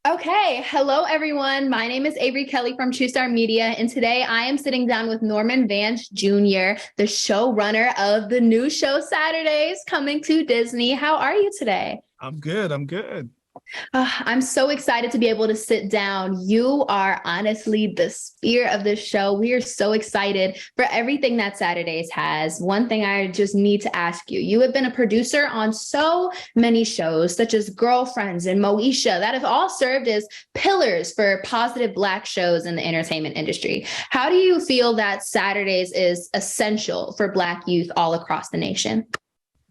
Okay, hello everyone. My name is Avery Kelley from True Star Media, and today I am sitting down with Norman Vance Jr., the showrunner of the new show Saturdays coming to Disney. How are you today? I'm good. I'm good. I'm so excited to be able to sit down. You are honestly the spear of this show. We are so excited for everything that Saturdays has. One thing I just need to ask you, you have been a producer on so many shows, such as Girlfriends and Moesha, that have all served as pillars for positive Black shows in the entertainment industry. How do you feel that Saturdays is essential for Black youth all across the nation?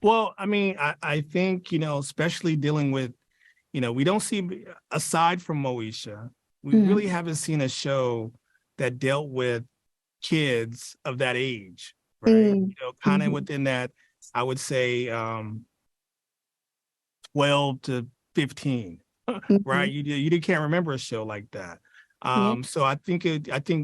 Well, I think, especially dealing with, we don't see, aside from Moesha, we really haven't seen a show that dealt with kids of that age, right? Kind of within that, I would say 12 to 15, right? You can't remember a show like that. Yeah. So I think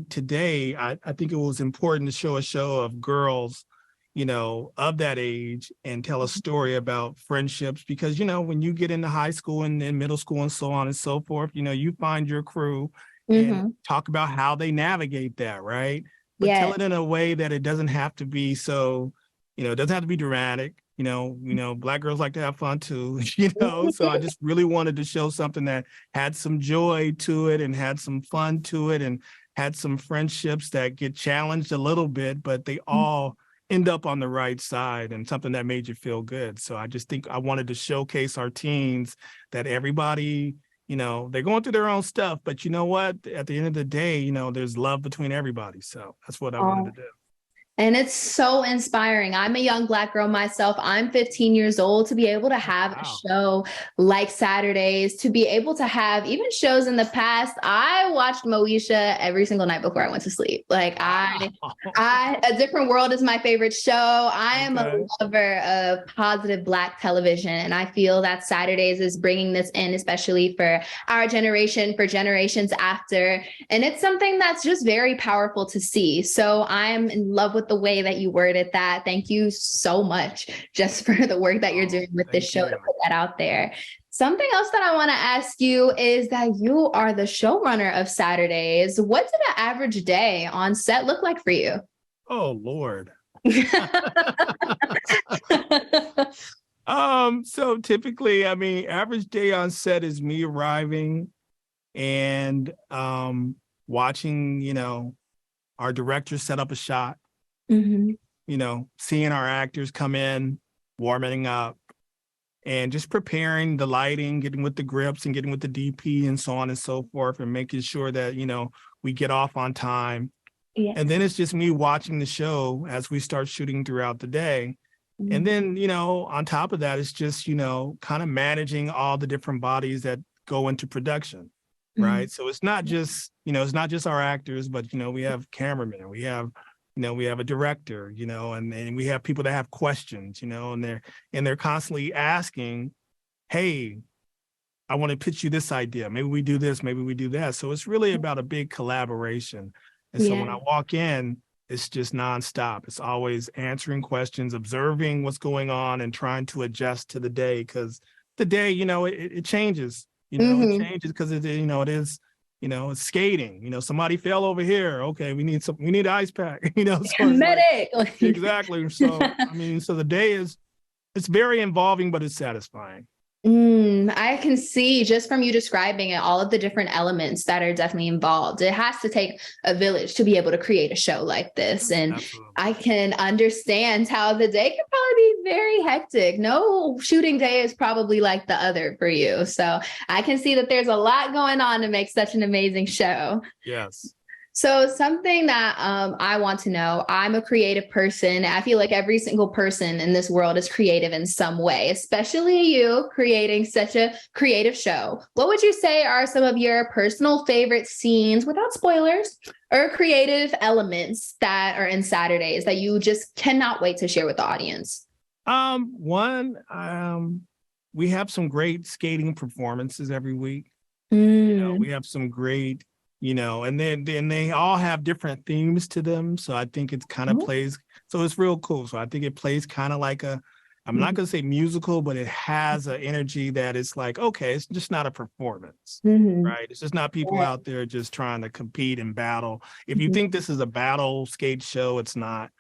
today, I think it was important to show a show of girls, of that age and tell a story about friendships because, when you get into high school and middle school and so on and so forth, you find your crew and talk about how they navigate that, right? But tell Yeah. it in a way that it doesn't have to be so, it doesn't have to be dramatic. Black girls like to have fun too, So I just really wanted to show something that had some joy to it and had some fun to it and had some friendships that get challenged a little bit, but they all end up on the right side and something that made you feel good. So I just think I wanted to showcase our teens that everybody, they're going through their own stuff, but you know what? At the end of the day, there's love between everybody. So that's what I wanted to do. And it's so inspiring. I'm a young Black girl myself. I'm 15 years old. To be able to have a show like Saturdays, to be able to have even shows in the past. I watched Moesha every single night before I went to sleep. A Different World is my favorite show. I am a lover of positive Black television. And I feel that Saturdays is bringing this in, especially for our generation, for generations after. And it's something that's just very powerful to see. So I'm in love with the way that you worded that. Thank you so much just for the work that you're doing with this show to put that out there. Something else that I want to ask you is that you are the showrunner of Saturdays. What did an average day on set look like for you? Oh, Lord. So typically, average day on set is me arriving and watching, our director set up a shot. Seeing our actors come in, warming up, and just preparing the lighting, getting with the grips and getting with the DP and so on and so forth, and making sure that, we get off on time. Yeah. And then it's just me watching the show as we start shooting throughout the day. And then, on top of that, it's just, kind of managing all the different bodies that go into production. Right. So it's not just, our actors, but, we have cameramen, we have a director, and we have people that have questions, and they're constantly asking, hey, I want to pitch you this idea. Maybe we do this, maybe we do that. So it's really about a big collaboration. And so when I walk in, it's just nonstop. It's always answering questions, observing what's going on and trying to adjust to the day because the day, it changes, it changes because it is, it's skating. Somebody fell over here. Okay, we need ice pack. So medic. Exactly. So so the day it's very involving, but it's satisfying. I can see just from you describing it, all of the different elements that are definitely involved. It has to take a village to be able to create a show like this. And absolutely. I can understand how the day could probably be very hectic. No shooting day is probably like the other for you. So I can see that there's a lot going on to make such an amazing show. Yes. So something that I want to know, I'm a creative person. I feel like every single person in this world is creative in some way, especially you creating such a creative show. What would you say are some of your personal favorite scenes, without spoilers, or creative elements that are in Saturdays that you just cannot wait to share with the audience? We have some great skating performances every week. We have some great and then they all have different themes to them. So I think it's kind of plays. So it's real cool. So I think it plays kind of like a I'm not going to say musical, but it has an energy that is like, okay, it's just not a performance, right? It's just not people out there just trying to compete and battle. If you think this is a battle skate show, it's not,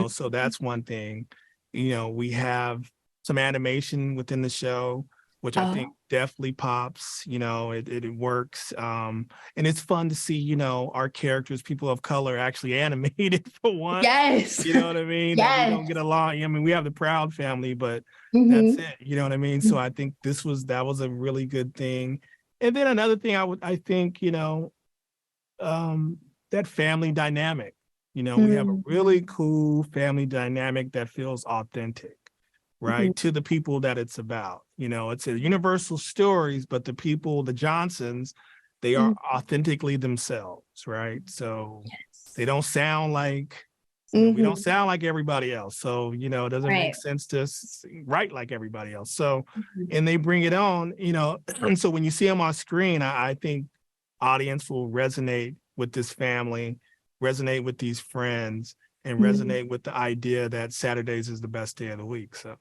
so that's one thing. We have some animation within the show, which I think definitely pops, it works. And it's fun to see, our characters, people of color, actually animated for once. Yes. You know what I mean? Yes. That we don't get along. I mean, we have the Proud family, but that's it. You know what I mean? So I think that was a really good thing. And then another thing I think, that family dynamic, we have a really cool family dynamic that feels authentic. Right, to the people that it's about. It's a universal stories, but the people, the Johnsons, they are authentically themselves, right? So they don't sound like, we don't sound like everybody else. So, it doesn't make sense to write like everybody else. So, and they bring it on, and so when you see them on screen, I think audience will resonate with this family, resonate with these friends, and resonate with the idea that Saturdays is the best day of the week. So.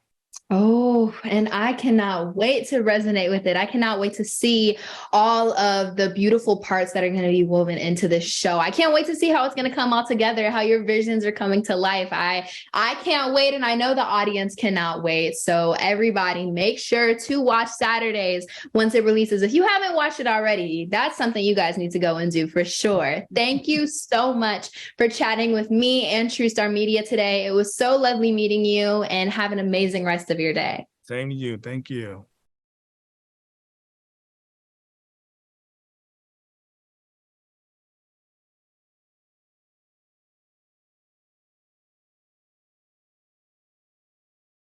Oh, and I cannot wait to resonate with it. I cannot wait to see all of the beautiful parts that are going to be woven into this show. I can't wait to see how it's going to come all together, how your visions are coming to life. I can't wait, and I know the audience cannot wait. So everybody, make sure to watch Saturdays once it releases. If you haven't watched it already, that's something you guys need to go and do for sure. Thank you so much for chatting with me and True Star Media today. It was so lovely meeting you, and have an amazing rest of your day. Same to you. Thank you.